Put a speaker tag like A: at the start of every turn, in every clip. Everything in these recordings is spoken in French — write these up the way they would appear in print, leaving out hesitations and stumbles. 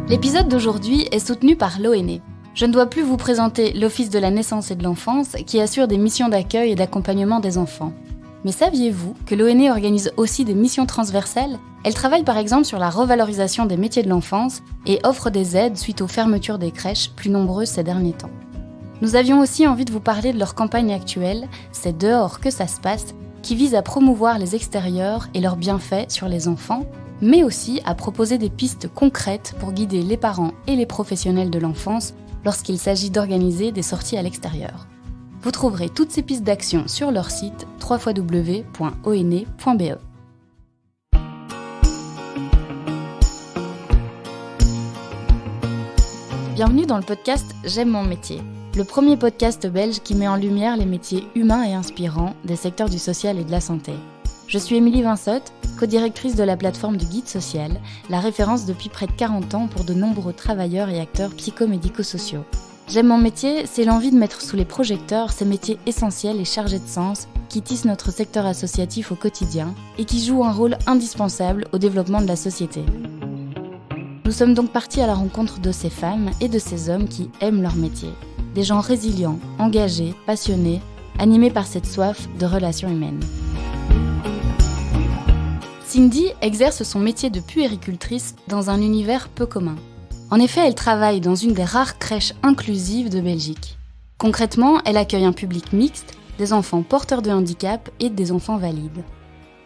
A: L'épisode d'aujourd'hui est soutenu par l'ONE. Je ne dois plus vous présenter l'Office de la naissance et de l'enfance qui assure des missions d'accueil et d'accompagnement des enfants. Mais saviez-vous que l'ONE organise aussi des missions transversales ? Elle travaille par exemple sur la revalorisation des métiers de l'enfance et offre des aides suite aux fermetures des crèches, plus nombreuses ces derniers temps. Nous avions aussi envie de vous parler de leur campagne actuelle, C'est dehors que ça se passe, qui vise à promouvoir les extérieurs et leurs bienfaits sur les enfants, mais aussi à proposer des pistes concrètes pour guider les parents et les professionnels de l'enfance lorsqu'il s'agit d'organiser des sorties à l'extérieur. Vous trouverez toutes ces pistes d'action sur leur site www.one.be. Bienvenue dans le podcast J'aime mon métier, le premier podcast belge qui met en lumière les métiers humains et inspirants des secteurs du social et de la santé. Je suis Émilie Vinsotte, co-directrice de la plateforme du Guide social, la référence depuis près de 40 ans pour de nombreux travailleurs et acteurs psychomédico-sociaux. J'aime mon métier, c'est l'envie de mettre sous les projecteurs ces métiers essentiels et chargés de sens qui tissent notre secteur associatif au quotidien et qui jouent un rôle indispensable au développement de la société. Nous sommes donc partis à la rencontre de ces femmes et de ces hommes qui aiment leur métier. Des gens résilients, engagés, passionnés, animés par cette soif de relations humaines. Cindy exerce son métier de puéricultrice dans un univers peu commun. En effet, elle travaille dans une des rares crèches inclusives de Belgique. Concrètement, elle accueille un public mixte, des enfants porteurs de handicap et des enfants valides.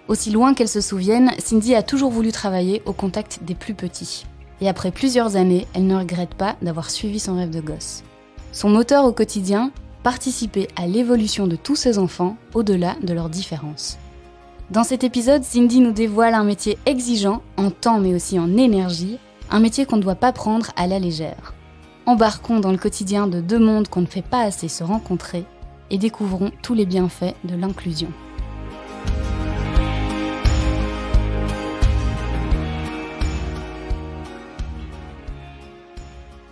A: Aussi loin qu'elle se souvienne, Cindy a toujours voulu travailler au contact des plus petits. Et après plusieurs années, elle ne regrette pas d'avoir suivi son rêve de gosse. Son moteur au quotidien, participer à l'évolution de tous ces enfants au-delà de leurs différences. Dans cet épisode, Cindy nous dévoile un métier exigeant, en temps mais aussi en énergie, un métier qu'on ne doit pas prendre à la légère. Embarquons dans le quotidien de deux mondes qu'on ne fait pas assez se rencontrer et découvrons tous les bienfaits de l'inclusion.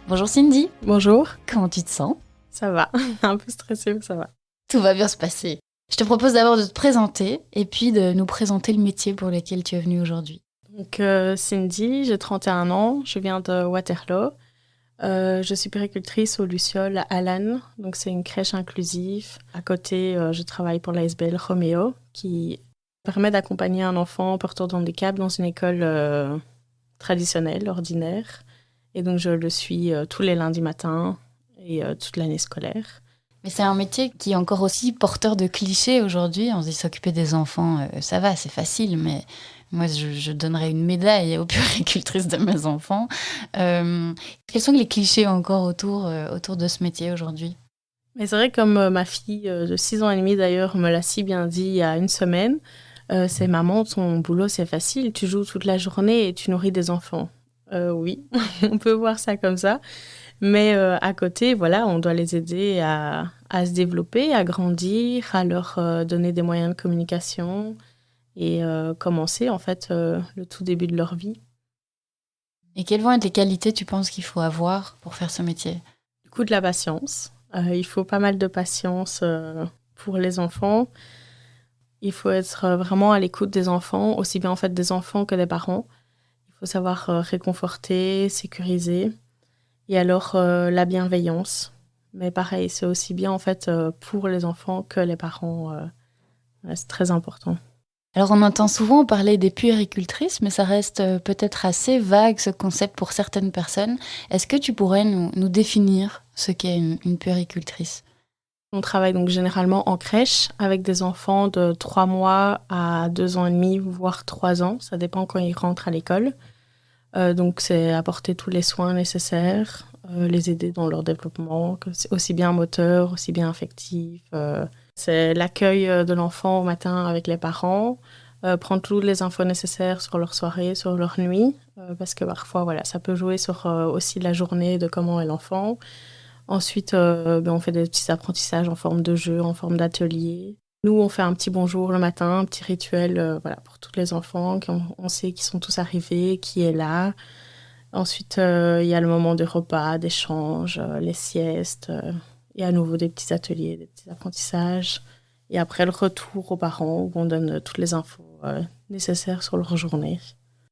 A: Bonjour Cindy.
B: Bonjour.
A: Comment tu te sens ?
B: Ça va, un peu stressée mais ça va.
A: Tout va bien se passer. Je te propose d'abord de te présenter et puis de nous présenter le métier pour lequel tu es venue aujourd'hui.
B: Donc Cindy, j'ai 31 ans, je viens de Waterloo. Je suis puéricultrice au Luciole à Lannes, donc c'est une crèche inclusive. À côté, je travaille pour l'ASBL Roméo, qui permet d'accompagner un enfant porteur de handicap dans une école traditionnelle, ordinaire. Et donc je le suis tous les lundis matins et toute l'année scolaire.
A: Mais c'est un métier qui est encore aussi porteur de clichés aujourd'hui. On se dit s'occuper des enfants, ça va, c'est facile, mais moi, je donnerais une médaille aux puéricultrices de mes enfants. Quels sont les clichés encore autour de ce métier aujourd'hui ?
B: Mais c'est vrai, comme ma fille de 6 ans et demi d'ailleurs me l'a si bien dit il y a une semaine, c'est maman, ton boulot c'est facile, tu joues toute la journée et tu nourris des enfants. Oui, on peut voir ça comme ça. Mais à côté, voilà, on doit les aider à se développer, à grandir, à leur donner des moyens de communication et commencer en fait le tout début de leur vie.
A: Et quelles vont être les qualités, tu penses, qu'il faut avoir pour faire ce métier ?
B: Du coup, de la patience. Il faut pas mal de patience pour les enfants. Il faut être vraiment à l'écoute des enfants, aussi bien en fait des enfants que des parents. Il faut savoir réconforter, sécuriser. Et alors, la bienveillance. Mais pareil, c'est aussi bien en fait pour les enfants que les parents. C'est très important.
A: Alors, on entend souvent parler des puéricultrices, mais ça reste peut-être assez vague ce concept pour certaines personnes. Est-ce que tu pourrais nous définir ce qu'est une puéricultrice ?
B: On travaille donc généralement en crèche avec des enfants de 3 mois à 2 ans et demi, voire 3 ans. Ça dépend quand ils rentrent à l'école. Donc, c'est apporter tous les soins nécessaires, les aider dans leur développement, aussi bien moteur, aussi bien affectif. C'est l'accueil de l'enfant au matin avec les parents, prendre toutes les infos nécessaires sur leur soirée, sur leur nuit, parce que parfois, voilà, ça peut jouer sur aussi la journée de comment est l'enfant. Ensuite, on fait des petits apprentissages en forme de jeu, en forme d'atelier. Nous, on fait un petit bonjour le matin, un petit rituel voilà, pour tous les enfants. On sait qu'ils sont tous arrivés, qui est là. Ensuite, il y a le moment de repas, d'échange, les siestes. Et à nouveau des petits ateliers, des petits apprentissages. Et après, le retour aux parents où on donne toutes les infos nécessaires sur leur journée.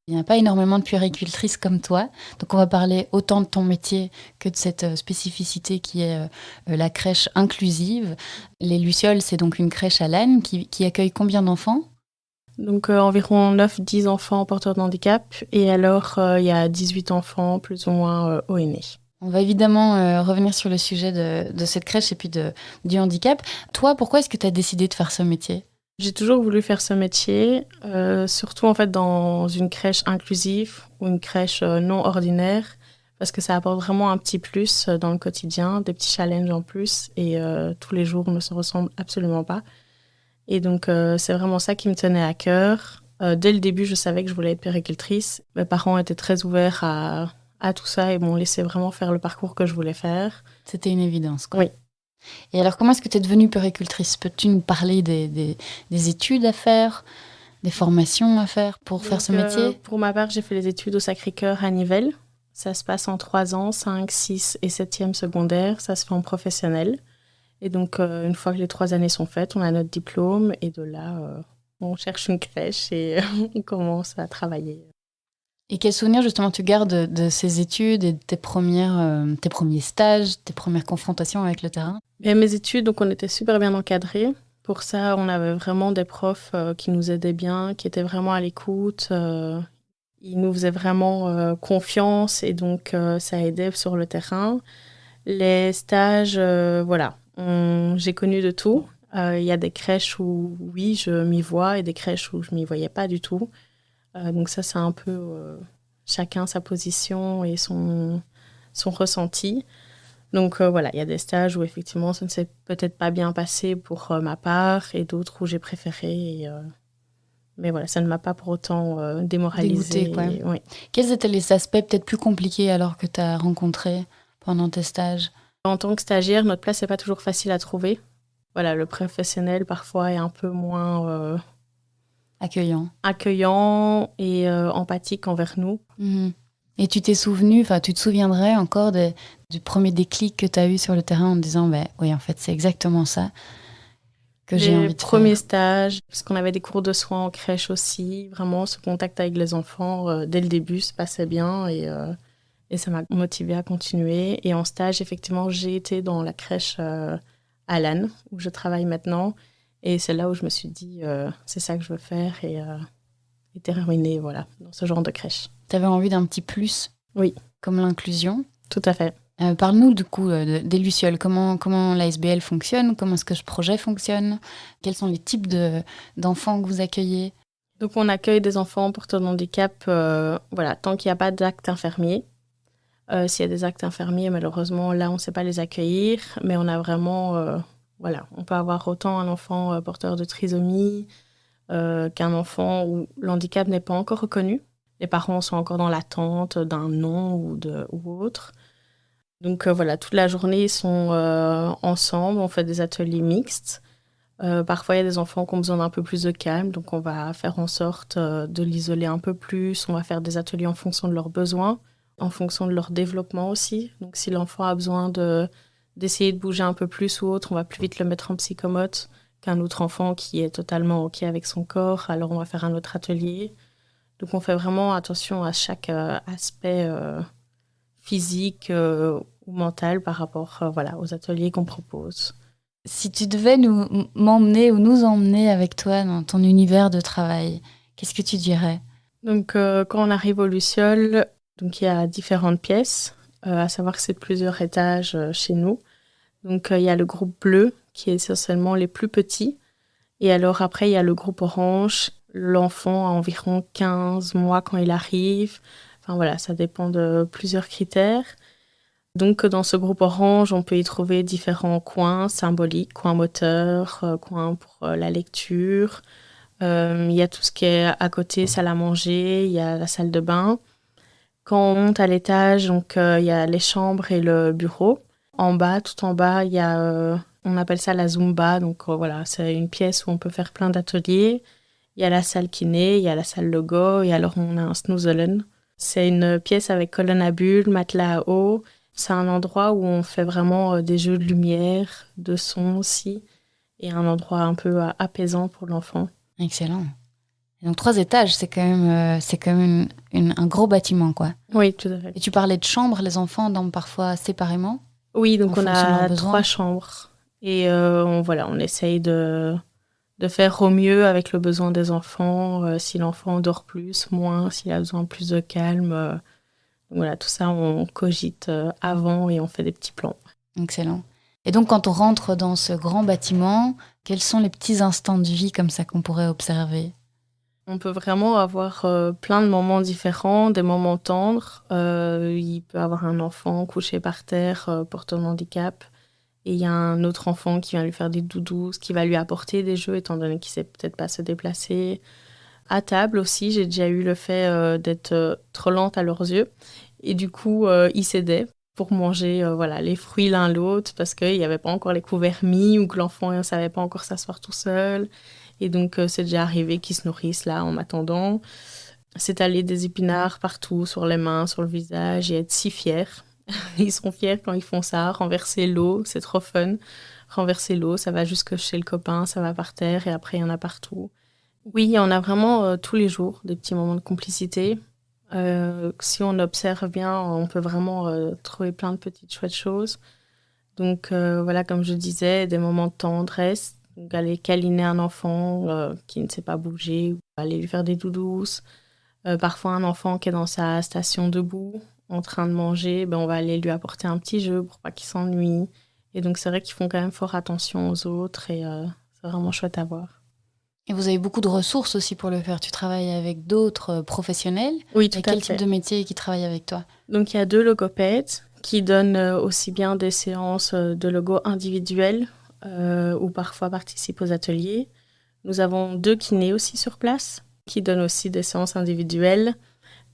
A: Il n'y a pas énormément de puéricultrices comme toi, donc on va parler autant de ton métier que de cette spécificité qui est la crèche inclusive. Les Lucioles, c'est donc une crèche à Lannes qui accueille combien d'enfants ?
B: Donc environ 9-10 enfants porteurs de handicap et alors il y a 18 enfants plus ou moins ONE.
A: On va évidemment revenir sur le sujet de cette crèche et puis du handicap. Toi, pourquoi est-ce que tu as décidé de faire ce métier ?
B: J'ai toujours voulu faire ce métier, surtout en fait dans une crèche inclusive ou une crèche non ordinaire, parce que ça apporte vraiment un petit plus dans le quotidien, des petits challenges en plus, et tous les jours ne se ressemblent absolument pas. Et donc c'est vraiment ça qui me tenait à cœur. Dès le début, je savais que je voulais être puéricultrice. Mes parents étaient très ouverts à tout ça et m'ont laissé vraiment faire le parcours que je voulais faire.
A: C'était une évidence, quoi.
B: Oui.
A: Et alors, comment est-ce que tu es devenue puéricultrice ? Peux-tu nous parler des études à faire, des formations à faire pour faire ce métier ?
B: Pour ma part, j'ai fait les études au Sacré-Cœur à Nivelles. Ça se passe en 3 ans, 5, 6 et 7e secondaire. Ça se fait en professionnel. Et donc, une fois que les 3 années sont faites, on a notre diplôme. Et de là, on cherche une crèche et on commence à travailler.
A: Et quels souvenirs, justement, tu gardes de ces études et de tes premiers stages, tes premières confrontations avec le terrain ?
B: Et mes études, donc on était super bien encadrés. Pour ça, on avait vraiment des profs qui nous aidaient bien, qui étaient vraiment à l'écoute. Ils nous faisaient vraiment confiance et donc ça aidait sur le terrain. Les stages, voilà, j'ai connu de tout. Il y a des crèches où, oui, je m'y vois et des crèches où je m'y voyais pas du tout. Donc ça, c'est un peu chacun sa position et son ressenti. Donc voilà, il y a des stages où effectivement ça ne s'est peut-être pas bien passé pour ma part et d'autres où j'ai préféré. Mais voilà, ça ne m'a pas pour autant démoralisée.
A: Dégoûtée, quoi.
B: Oui.
A: Quels étaient les aspects peut-être plus compliqués alors que tu as rencontrés pendant tes stages ?
B: En tant que stagiaire, notre place n'est pas toujours facile à trouver. Voilà, le professionnel parfois est un peu moins accueillant et empathique envers nous.
A: Mmh. Et tu te souviendrais encore du premier déclic que tu as eu sur le terrain en te disant oui, en fait, c'est exactement ça que j'ai envie de faire.
B: Les premiers stages, parce qu'on avait des cours de soins en crèche aussi, vraiment ce contact avec les enfants, dès le début, se passait bien et ça m'a motivée à continuer. Et en stage, effectivement, j'ai été dans la crèche à Lannes, où je travaille maintenant. Et c'est là où je me suis dit, c'est ça que je veux faire et terminer voilà, dans ce genre de crèche.
A: Tu avais envie d'un petit plus ?
B: Oui.
A: Comme l'inclusion ?
B: Tout à fait.
A: Parle-nous du coup des Lucioles. Comment l'ASBL fonctionne ? Comment est-ce que ce projet fonctionne ? Quels sont les types d'enfants que vous accueillez ?
B: Donc on accueille des enfants porteurs de handicap voilà, tant qu'il n'y a pas d'acte infirmier. S'il y a des actes infirmiers, malheureusement, là, on ne sait pas les accueillir. Mais on a vraiment... voilà, on peut avoir autant un enfant porteur de trisomie qu'un enfant où l'handicap n'est pas encore reconnu. Les parents sont encore dans l'attente d'un nom ou autre. Donc voilà, toute la journée, ils sont ensemble. On fait des ateliers mixtes. Parfois, il y a des enfants qui ont besoin d'un peu plus de calme. Donc on va faire en sorte de l'isoler un peu plus. On va faire des ateliers en fonction de leurs besoins, en fonction de leur développement aussi. Donc si l'enfant a besoin d'essayer de bouger un peu plus ou autre, on va plus vite le mettre en psychomote qu'un autre enfant qui est totalement OK avec son corps. Alors on va faire un autre atelier. Donc on fait vraiment attention à chaque aspect physique ou mental par rapport voilà, aux ateliers qu'on propose.
A: Si tu devais m'emmener ou nous emmener avec toi dans ton univers de travail, qu'est-ce que tu dirais ?
B: Donc quand on arrive aux Lucioles, donc il y a différentes pièces, à savoir que c'est de plusieurs étages chez nous. Donc il y a le groupe bleu qui est essentiellement les plus petits. Et alors après il y a le groupe orange. L'enfant a environ 15 mois quand il arrive. Enfin voilà, ça dépend de plusieurs critères. Donc dans ce groupe orange, on peut y trouver différents coins symboliques, coins moteurs, coins pour la lecture. Il y a tout ce qui est à côté, salle à manger, il y a la salle de bain. Quand on monte à l'étage, donc il y a les chambres et le bureau. En bas, tout en bas, il y a, on appelle ça la Zumba. Donc voilà, c'est une pièce où on peut faire plein d'ateliers. Il y a la salle kiné, il y a la salle logo et alors on a un snoozelen. C'est une pièce avec colonne à bulles, matelas à eau. C'est un endroit où on fait vraiment des jeux de lumière, de son aussi, et un endroit un peu apaisant pour l'enfant.
A: Excellent. Donc 3 étages, c'est quand même un gros bâtiment, quoi.
B: Oui, tout à fait.
A: Et tu parlais de chambres, les enfants dorment parfois séparément
B: Oui,
A: en
B: donc on
A: fonction de leurs
B: a
A: besoins.
B: 3 chambres. Et on essaye de faire au mieux avec le besoin des enfants. Si l'enfant dort plus, moins, s'il a besoin de plus de calme. Voilà, tout ça, on cogite avant et on fait des petits plans.
A: Excellent. Et donc quand on rentre dans ce grand bâtiment, quels sont les petits instants de vie comme ça qu'on pourrait observer ?
B: On peut vraiment avoir plein de moments différents, des moments tendres. Il peut avoir un enfant couché par terre, portant handicap. Et il y a un autre enfant qui vient lui faire des doudous, qui va lui apporter des jeux, étant donné qu'il ne sait peut-être pas se déplacer. À table aussi, j'ai déjà eu le fait d'être trop lente à leurs yeux. Et du coup, ils s'aidaient pour manger les fruits l'un l'autre, parce qu'il n'y avait pas encore les couverts mis ou que l'enfant ne savait pas encore s'asseoir tout seul. Et donc, c'est déjà arrivé qu'ils se nourrissent là en m'attendant. S'étaler des épinards partout, sur les mains, sur le visage, et être si fiers. Ils sont fiers quand ils font ça. Renverser l'eau, c'est trop fun. Renverser l'eau, ça va jusque chez le copain, ça va par terre, et après, il y en a partout. Oui, on a vraiment tous les jours des petits moments de complicité. Si on observe bien, on peut vraiment trouver plein de petites chouettes choses. Donc voilà, comme je disais, des moments de tendresse. Donc aller câliner un enfant qui ne sait pas bouger, ou aller lui faire des doudous. Parfois un enfant qui est dans sa station debout, en train de manger, on va aller lui apporter un petit jeu pour pas qu'il s'ennuie. Et donc c'est vrai qu'ils font quand même fort attention aux autres et c'est vraiment chouette à voir.
A: Et vous avez beaucoup de ressources aussi pour le faire. Tu travailles avec d'autres professionnels.
B: Oui, tout
A: Et
B: à
A: quel
B: fait.
A: type de métier qui travaille avec toi ?
B: Donc il y a 2 logopèdes qui donnent aussi bien des séances de logo individuelles ou parfois participent aux ateliers. Nous avons 2 kinés aussi sur place qui donnent aussi des séances individuelles,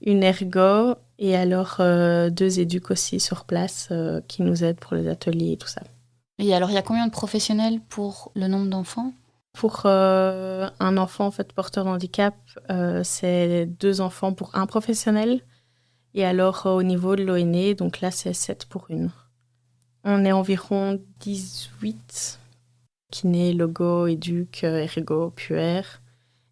B: une ergo et alors 2 éduques aussi sur place qui nous aident pour les ateliers et tout ça.
A: Et alors, il y a combien de professionnels pour le nombre d'enfants ?
B: Pour un enfant en fait, porteur de handicap, c'est 2 enfants pour un professionnel. Et alors, au niveau de l'ONE, donc là, c'est 7 pour 1. On est environ 18 kinés, logo, éduc, ergo, puer.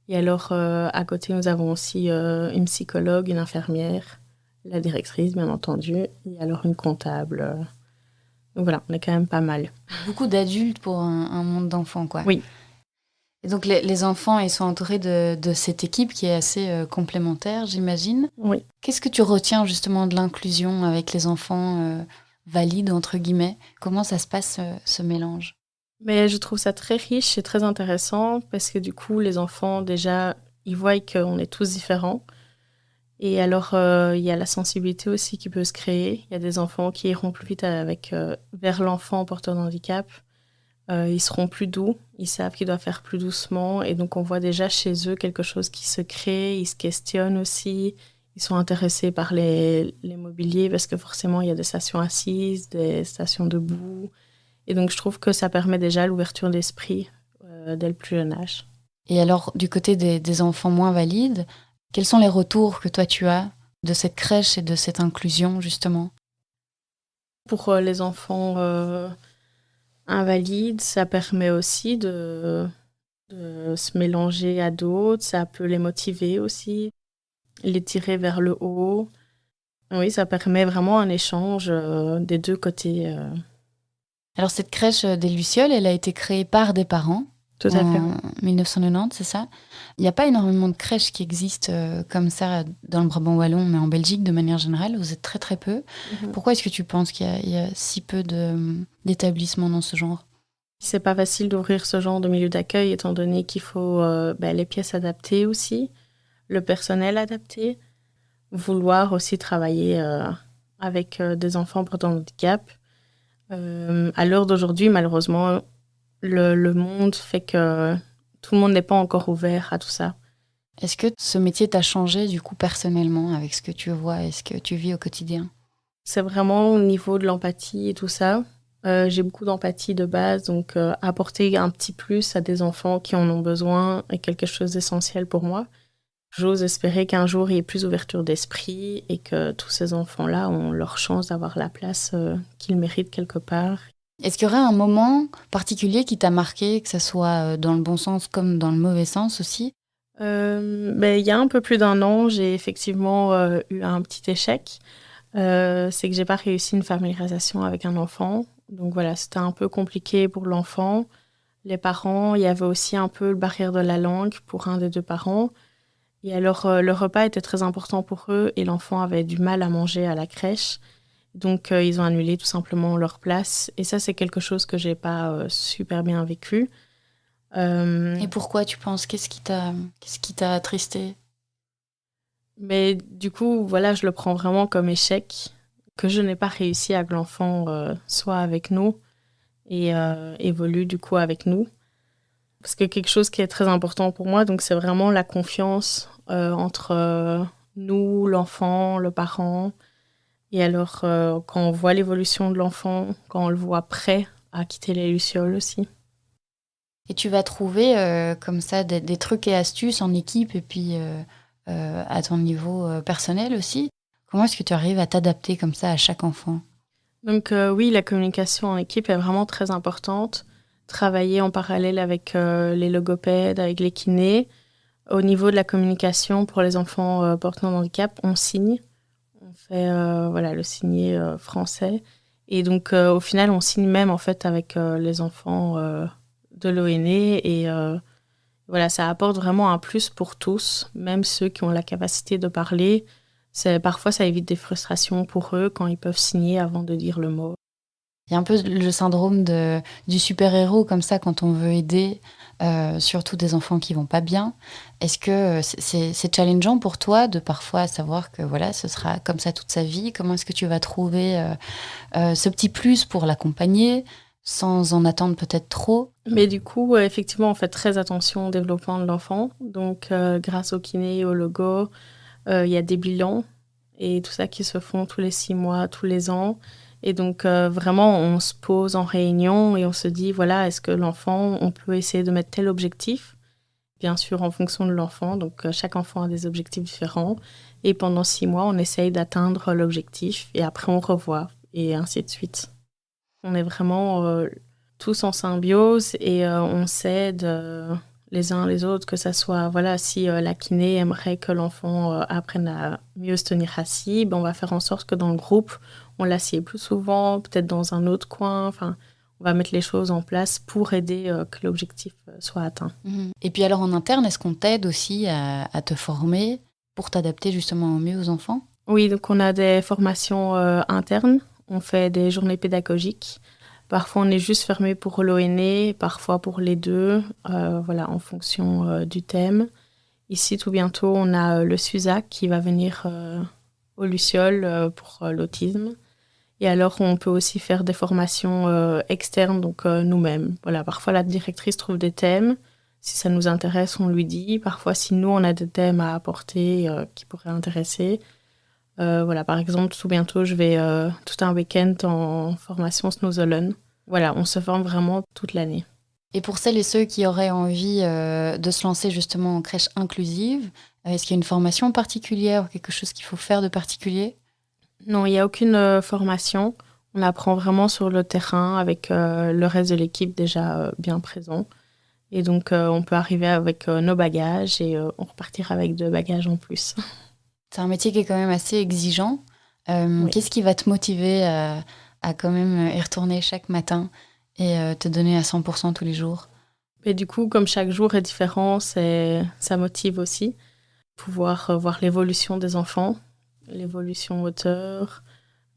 B: Et alors, à côté, nous avons aussi une psychologue, une infirmière, la directrice, bien entendu, et alors une comptable. Donc voilà, on est quand même pas mal.
A: Beaucoup d'adultes pour un monde d'enfants, quoi.
B: Oui.
A: Et donc, les enfants, ils sont entourés de cette équipe qui est assez complémentaire, j'imagine.
B: Oui.
A: Qu'est-ce que tu retiens justement de l'inclusion avec les enfants valides, entre guillemets ? Comment ça se passe, ce mélange ?
B: Mais je trouve ça très riche et très intéressant parce que du coup, les enfants, déjà, ils voient qu'on est tous différents. Et alors, il y a la sensibilité aussi qui peut se créer. Il y a des enfants qui iront plus vite vers l'enfant porteur de handicap. Ils seront plus doux, ils savent qu'ils doivent faire plus doucement. Et donc, on voit déjà chez eux quelque chose qui se crée. Ils se questionnent aussi. Ils sont intéressés par les mobiliers parce que forcément, il y a des stations assises, des stations debout. Et donc, je trouve que ça permet déjà l'ouverture d'esprit dès le plus jeune âge.
A: Et alors, du côté des enfants moins valides, quels sont les retours que toi tu as de cette crèche et de cette inclusion, justement ?
B: Pour les enfants invalides, ça permet aussi de se mélanger à d'autres. Ça peut les motiver aussi, les tirer vers le haut. Oui, ça permet vraiment un échange des 2 côtés.
A: Alors, cette crèche des Lucioles, elle a été créée par des parents.
B: Tout à fait.
A: En 1990, c'est ça ? Il n'y a pas énormément de crèches qui existent comme ça dans le Brabant wallon, mais en Belgique de manière générale, vous êtes très très peu. Pourquoi est-ce que tu penses qu'il y a si peu d'établissements dans ce genre ?
B: C'est pas facile d'ouvrir ce genre de milieu d'accueil étant donné qu'il faut les pièces adaptées aussi, le personnel adapté, vouloir aussi travailler avec des enfants portant handicap. À l'heure d'aujourd'hui, malheureusement, le monde fait que tout le monde n'est pas encore ouvert à tout ça.
A: Est-ce que ce métier t'a changé du coup personnellement avec ce que tu vois et ce que tu vis au quotidien ?
B: C'est vraiment au niveau de l'empathie et tout ça. J'ai beaucoup d'empathie de base, donc apporter un petit plus à des enfants qui en ont besoin est quelque chose d'essentiel pour moi. J'ose espérer qu'un jour il y ait plus d'ouverture d'esprit et que tous ces enfants-là ont leur chance d'avoir la place qu'ils méritent quelque part.
A: Est-ce qu'il y aurait un moment particulier qui t'a marqué, que ce soit dans le bon sens comme dans le mauvais sens aussi ?
B: Il y a un peu plus d'un an, j'ai effectivement eu un petit échec. C'est que j'ai pas réussi une familiarisation avec un enfant. Donc voilà, c'était un peu compliqué pour l'enfant. Les parents, il y avait aussi un peu le barrière de la langue pour un des deux parents. Et alors, le repas était très important pour eux et l'enfant avait du mal à manger à la crèche. Donc, ils ont annulé tout simplement leur place. Et ça, c'est quelque chose que j'ai pas super bien vécu.
A: Et pourquoi tu penses? Qu'est-ce qui t'a attristé?
B: Mais du coup, voilà, je le prends vraiment comme échec, que je n'ai pas réussi à que l'enfant soit avec nous et évolue du coup avec nous. Parce que quelque chose qui est très important pour moi, donc c'est vraiment la confiance entre nous, l'enfant, le parent. Et alors, quand on voit l'évolution de l'enfant, quand on le voit prêt à quitter les lucioles aussi.
A: Et tu vas trouver comme ça des trucs et astuces en équipe et puis à ton niveau personnel aussi. Comment est-ce que tu arrives à t'adapter comme ça à chaque enfant?
B: Donc oui, la communication en équipe est vraiment très importante. Travailler en parallèle avec les logopèdes, avec les kinés. Au niveau de la communication pour les enfants portant handicap, on signe. On fait voilà, le signet français. Et donc au final, on signe même en fait avec les enfants de l'ONE. Et voilà, ça apporte vraiment un plus pour tous, même ceux qui ont la capacité de parler. Parfois, ça évite des frustrations pour eux quand ils peuvent signer avant de dire le mot.
A: Il y a un peu le syndrome du super-héros comme ça quand on veut aider, surtout des enfants qui vont pas bien. Est-ce que c'est challengeant pour toi de parfois savoir que voilà, ce sera comme ça toute sa vie? Comment est-ce que tu vas trouver ce petit plus pour l'accompagner sans en attendre peut-être trop?
B: Mais du coup, effectivement, on fait très attention au développement de l'enfant. Donc, grâce au kiné et au logo, il y a des bilans et tout ça qui se font tous les 6 mois, tous les ans. Et donc, vraiment, on se pose en réunion et on se dit, voilà, est-ce que l'enfant, on peut essayer de mettre tel objectif? Bien sûr, en fonction de l'enfant. Donc, chaque enfant a des objectifs différents. Et pendant 6 mois, on essaye d'atteindre l'objectif et après, on revoit et ainsi de suite. On est vraiment tous en symbiose et on s'aide les uns les autres, que ça soit, voilà, si la kiné aimerait que l'enfant apprenne à mieux se tenir assis, ben on va faire en sorte que dans le groupe, on l'assied plus souvent, peut-être dans un autre coin. Enfin, on va mettre les choses en place pour aider que l'objectif soit atteint.
A: Et puis alors en interne, est-ce qu'on t'aide aussi à te former pour t'adapter justement au mieux aux enfants?
B: Oui, donc on a des formations internes, on fait des journées pédagogiques. Parfois, on est juste fermé pour l'ONE, parfois pour les deux, voilà, en fonction du thème. Ici, tout bientôt, on a le SUSAC qui va venir aux Lucioles pour l'autisme. Et alors, on peut aussi faire des formations externes, donc nous-mêmes. Voilà, parfois, la directrice trouve des thèmes. Si ça nous intéresse, on lui dit. Parfois, si nous, on a des thèmes à apporter qui pourraient intéresser. Voilà, par exemple, tout bientôt, je vais tout un week-end en formation Snowzollen. Voilà, on se forme vraiment toute l'année.
A: Et pour celles et ceux qui auraient envie de se lancer justement en crèche inclusive, est-ce qu'il y a une formation particulière ou quelque chose qu'il faut faire de particulier?
B: Non, il n'y a aucune formation. On apprend vraiment sur le terrain avec le reste de l'équipe déjà bien présent. Et donc, on peut arriver avec nos bagages et on repartir avec 2 bagages en plus.
A: C'est un métier qui est quand même assez exigeant.
B: Oui.
A: Qu'est-ce qui va te motiver à quand même y retourner chaque matin et te donner à 100% tous les jours?
B: Et du coup, comme chaque jour est différent, ça motive aussi. Pouvoir voir l'évolution des enfants, l'évolution moteur,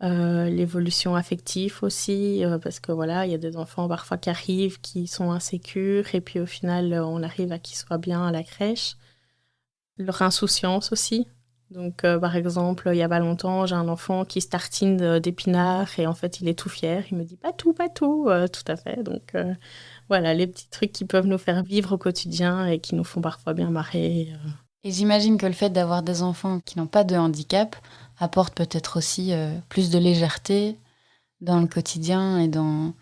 B: l'évolution affective aussi, parce que voilà, il y a des enfants parfois qui arrivent, qui sont insécures, et puis au final, on arrive à qu'ils soient bien à la crèche. Leur insouciance aussi. Donc, par exemple, il y a pas longtemps, j'ai un enfant qui se tartine d'épinards et en fait, il est tout fier. Il me dit pas tout, tout à fait. Donc, voilà, les petits trucs qui peuvent nous faire vivre au quotidien et qui nous font parfois bien marrer.
A: Et j'imagine que le fait d'avoir des enfants qui n'ont pas de handicap apporte peut-être aussi plus de légèreté dans le quotidien et dans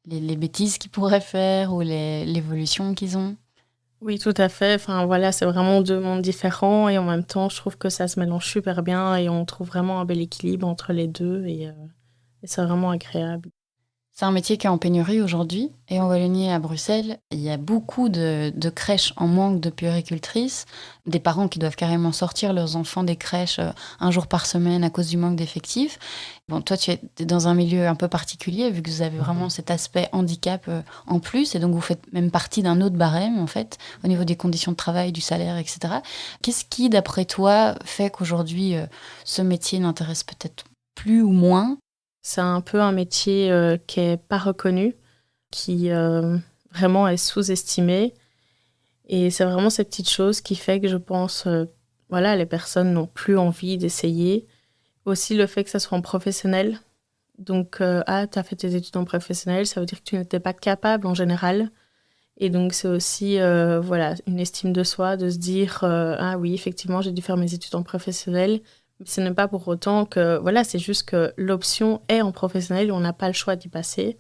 A: les bêtises qu'ils pourraient faire ou l'évolution qu'ils ont.
B: Oui, tout à fait. Enfin, voilà, c'est vraiment 2 mondes différents et en même temps, je trouve que ça se mélange super bien et on trouve vraiment un bel équilibre entre les deux et c'est vraiment agréable.
A: C'est un métier qui est en pénurie aujourd'hui. Et en Wallonie, à Bruxelles, il y a beaucoup de crèches en manque de puéricultrices. Des parents qui doivent carrément sortir leurs enfants des crèches un jour par semaine à cause du manque d'effectifs. Bon, toi, tu es dans un milieu un peu particulier, vu que vous avez vraiment cet aspect handicap en plus. Et donc, vous faites même partie d'un autre barème, en fait, au niveau des conditions de travail, du salaire, etc. Qu'est-ce qui, d'après toi, fait qu'aujourd'hui, ce métier n'intéresse peut-être plus ou moins?
B: C'est un peu un métier qui n'est pas reconnu, qui vraiment est sous-estimé. Et c'est vraiment ces petites choses qui fait que je pense, voilà, les personnes n'ont plus envie d'essayer. Aussi le fait que ça soit en professionnel. Donc, tu as fait tes études en professionnel, ça veut dire que tu n'étais pas capable en général. Et donc, c'est aussi voilà, une estime de soi, de se dire, ah oui, effectivement, j'ai dû faire mes études en professionnel. Mais ce n'est pas pour autant que, voilà, c'est juste que l'option est en professionnel et on n'a pas le choix d'y passer.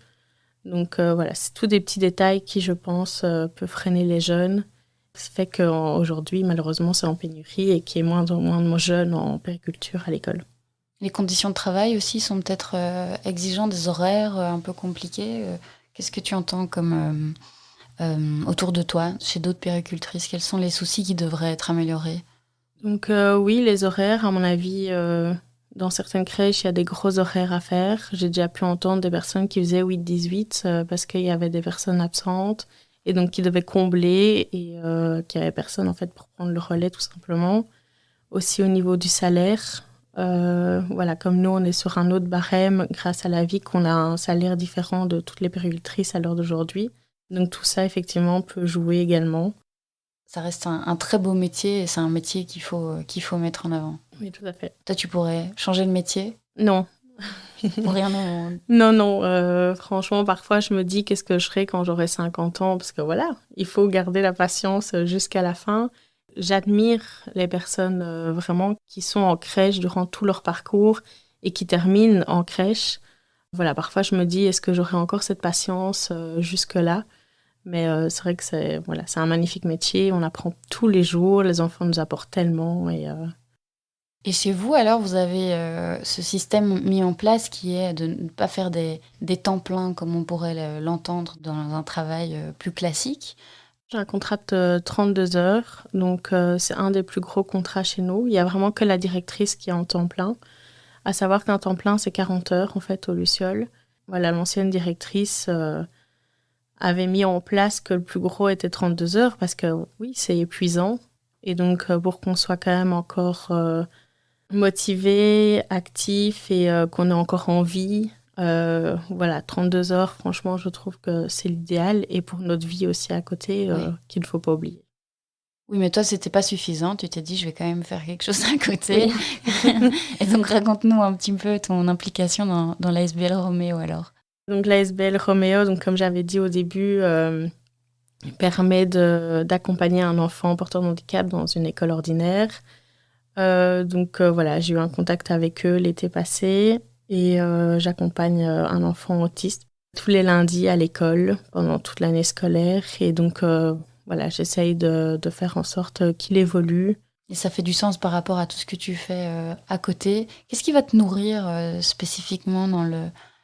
B: Donc, voilà, c'est tous des petits détails qui, je pense, peuvent freiner les jeunes. Ça fait qu'aujourd'hui, malheureusement, c'est en pénurie et qu'il y ait moins de jeunes en périculture à l'école.
A: Les conditions de travail aussi sont peut-être exigeantes, des horaires un peu compliqués. Qu'est-ce que tu entends comme autour de toi, chez d'autres puéricultrices? Quels sont les soucis qui devraient être améliorés?
B: Donc oui, les horaires, à mon avis, dans certaines crèches, il y a des gros horaires à faire. J'ai déjà pu entendre des personnes qui faisaient 8-18 parce qu'il y avait des personnes absentes et donc qui devaient combler et qu'il n'y avait personne en fait pour prendre le relais tout simplement. Aussi au niveau du salaire, voilà, comme nous on est sur un autre barème grâce à la vie qu'on a un salaire différent de toutes les puéricultrices à l'heure d'aujourd'hui. Donc tout ça effectivement peut jouer également.
A: Ça reste un très beau métier et c'est un métier qu'il faut mettre en avant.
B: Oui, tout à fait.
A: Toi, tu pourrais changer de métier?
B: Non.
A: Pour rien au monde.
B: Non, franchement, parfois, je me dis qu'est-ce que je ferai quand j'aurai 50 ans, parce que voilà, il faut garder la patience jusqu'à la fin. J'admire les personnes vraiment qui sont en crèche durant tout leur parcours et qui terminent en crèche. Voilà, parfois, je me dis, est-ce que j'aurai encore cette patience jusque-là? Mais c'est vrai que c'est un magnifique métier, on apprend tous les jours, les enfants nous apportent tellement
A: Et chez vous, alors, vous avez ce système mis en place qui est de ne pas faire des temps pleins comme on pourrait l'entendre dans un travail plus classique.
B: J'ai un contrat de 32 heures, donc c'est un des plus gros contrats chez nous. Il n'y a vraiment que la directrice qui est en temps plein. À savoir qu'un temps plein, c'est 40 heures en fait au Luciole. Voilà, l'ancienne directrice avait mis en place que le plus gros était 32 heures parce que oui, c'est épuisant. Et donc pour qu'on soit quand même encore motivé, actif et qu'on ait encore envie. Voilà, 32 heures, franchement, je trouve que c'est l'idéal. Et pour notre vie aussi à côté,
A: Oui.
B: qu'il ne faut pas oublier.
A: Oui, mais toi, c'était pas suffisant. Tu t'es dit, je vais quand même faire quelque chose à côté. Oui. Et donc, raconte-nous un petit peu ton implication dans l'ASBL Roméo, alors.
B: Donc, l'ASBL Roméo, donc, comme j'avais dit au début, permet d'accompagner un enfant porteur de handicap dans une école ordinaire. Donc, voilà, j'ai eu un contact avec eux l'été passé et j'accompagne un enfant autiste tous les lundis à l'école pendant toute l'année scolaire. Et donc, voilà, j'essaye de faire en sorte qu'il évolue.
A: Et ça fait du sens par rapport à tout ce que tu fais à côté. Qu'est-ce qui va te nourrir spécifiquement dans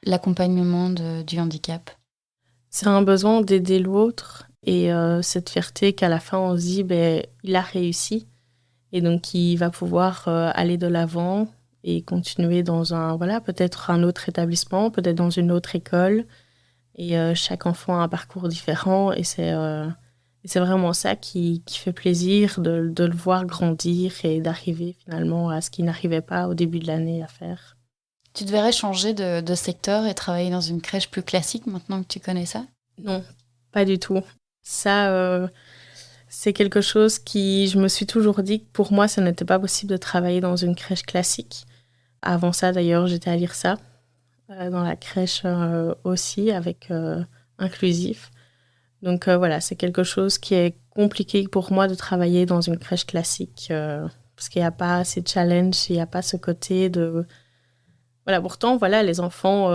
A: l'accompagnement du handicap?
B: C'est un besoin d'aider l'autre et cette fierté qu'à la fin, on se dit, ben, il a réussi. Et donc, il va pouvoir aller de l'avant et continuer dans peut-être un autre établissement, peut-être dans une autre école. Et chaque enfant a un parcours différent et c'est vraiment ça qui fait plaisir de le voir grandir et d'arriver finalement à ce qu'il n'arrivait pas au début de l'année à faire.
A: Tu devrais changer de secteur et travailler dans une crèche plus classique maintenant que tu connais ça?
B: Non, pas du tout. Ça, c'est quelque chose qui, je me suis toujours dit que pour moi, ça n'était pas possible de travailler dans une crèche classique. Avant ça, d'ailleurs, j'étais à l'IRSA, dans la crèche aussi, avec inclusif. Donc voilà, c'est quelque chose qui est compliqué pour moi de travailler dans une crèche classique, parce qu'il n'y a pas ces challenges, il n'y a pas ce côté de... Voilà, pourtant, voilà, les enfants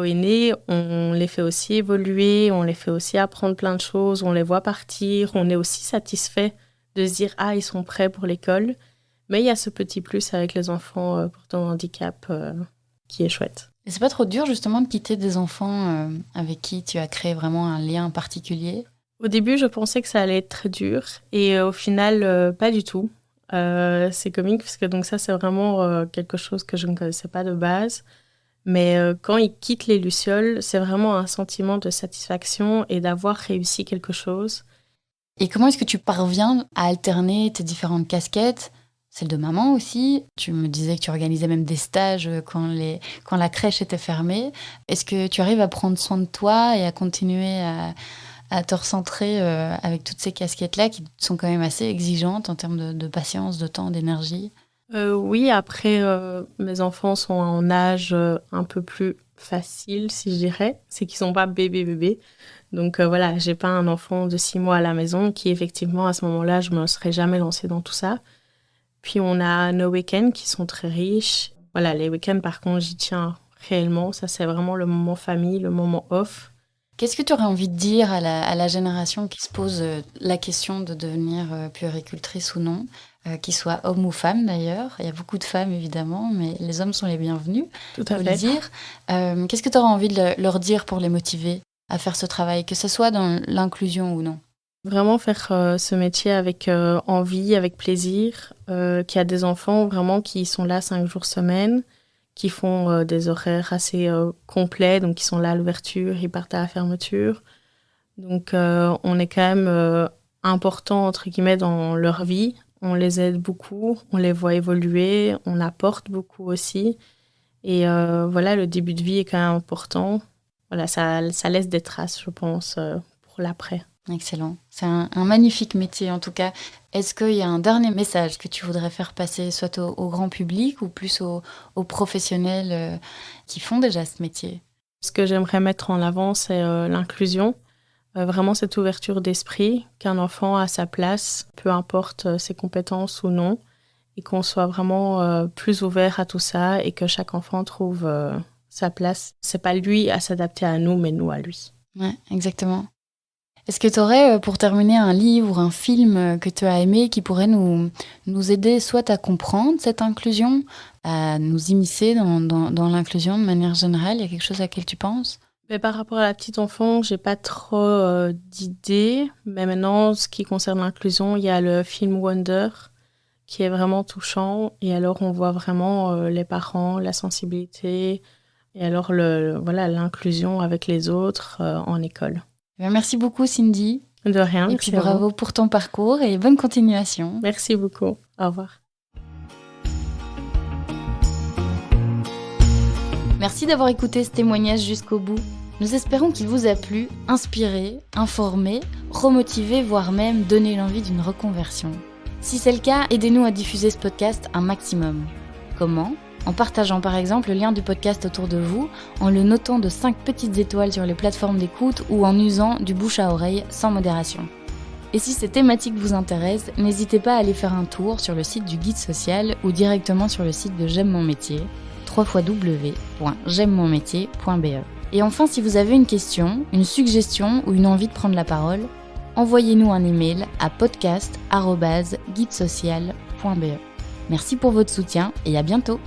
B: aînés, on les fait aussi évoluer, on les fait aussi apprendre plein de choses, on les voit partir, on est aussi satisfait de se dire « Ah, ils sont prêts pour l'école ». Mais il y a ce petit plus avec les enfants portant handicap qui est chouette.
A: Et c'est pas trop dur justement de quitter des enfants avec qui tu as créé vraiment un lien particulier?
B: Au début, je pensais que ça allait être très dur et au final, pas du tout. C'est comique parce que donc ça, c'est vraiment quelque chose que je ne connaissais pas de base. Mais quand ils quittent les lucioles, c'est vraiment un sentiment de satisfaction et d'avoir réussi quelque chose.
A: Et comment est-ce que tu parviens à alterner tes différentes casquettes, celle de maman aussi? Tu me disais que tu organisais même des stages quand la crèche était fermée. Est-ce que tu arrives à prendre soin de toi et à continuer à te recentrer avec toutes ces casquettes-là qui sont quand même assez exigeantes en termes de patience, de temps, d'énergie?
B: Oui, après, mes enfants sont en âge un peu plus facile, si je dirais. C'est qu'ils sont pas bébés. Donc voilà, j'ai pas un enfant de 6 mois à la maison qui, effectivement, à ce moment-là, je me serais jamais lancée dans tout ça. Puis on a nos week-ends qui sont très riches. Voilà, les week-ends, par contre, j'y tiens réellement. Ça, c'est vraiment le moment famille, le moment off.
A: Qu'est-ce que tu aurais envie de dire à la génération qui se pose la question de devenir puéricultrice ou non, qu'ils soient hommes ou femmes d'ailleurs? Il y a beaucoup de femmes évidemment, mais les hommes sont les bienvenus,
B: Tout à
A: faut
B: fait.
A: le dire. Qu'est-ce que tu aurais envie de leur dire pour les motiver à faire ce travail, que ce soit dans l'inclusion ou non?
B: Vraiment faire ce métier avec envie, avec plaisir, qu'il y a des enfants vraiment qui sont là 5 jours semaine, qui font des horaires assez complets, donc qui sont là à l'ouverture, ils partent à la fermeture. Donc on est quand même important, entre guillemets, dans leur vie. On les aide beaucoup, on les voit évoluer, on apporte beaucoup aussi. Et voilà, le début de vie est quand même important. Voilà, ça laisse des traces, je pense, pour l'après.
A: Excellent. C'est un magnifique métier en tout cas. Est-ce qu'il y a un dernier message que tu voudrais faire passer, soit au grand public ou plus aux professionnels qui font déjà ce métier?
B: Ce que j'aimerais mettre en avant, c'est l'inclusion. Vraiment cette ouverture d'esprit, qu'un enfant a sa place, peu importe ses compétences ou non, et qu'on soit vraiment plus ouvert à tout ça et que chaque enfant trouve sa place. C'est pas lui à s'adapter à nous, mais nous à lui.
A: Ouais, exactement. Est-ce que tu aurais, pour terminer, un livre ou un film que tu as aimé qui pourrait nous aider soit à comprendre cette inclusion, à nous immiscer dans l'inclusion de manière générale? Il y a quelque chose à laquelle tu penses?
B: Mais par rapport à la petite enfant, j'ai pas trop d'idées. Mais maintenant, ce qui concerne l'inclusion, il y a le film Wonder qui est vraiment touchant. Et alors, on voit vraiment les parents, la sensibilité et alors l'inclusion avec les autres en école.
A: Merci beaucoup Cindy.
B: De rien.
A: Et puis bravo pour ton parcours et bonne continuation.
B: Merci beaucoup. Au revoir.
A: Merci d'avoir écouté ce témoignage jusqu'au bout. Nous espérons qu'il vous a plu, inspiré, informé, remotivé, voire même donné l'envie d'une reconversion. Si c'est le cas, aidez-nous à diffuser ce podcast un maximum. Comment ? En partageant par exemple le lien du podcast autour de vous, en le notant de 5 petites étoiles sur les plateformes d'écoute ou en usant du bouche à oreille sans modération. Et si ces thématiques vous intéressent, n'hésitez pas à aller faire un tour sur le site du Guide Social ou directement sur le site de J'aime mon métier, www.j'aimemonmétier.be. Et enfin, si vous avez une question, une suggestion ou une envie de prendre la parole, envoyez-nous un email à podcast@guidesocial.be. Merci pour votre soutien et à bientôt.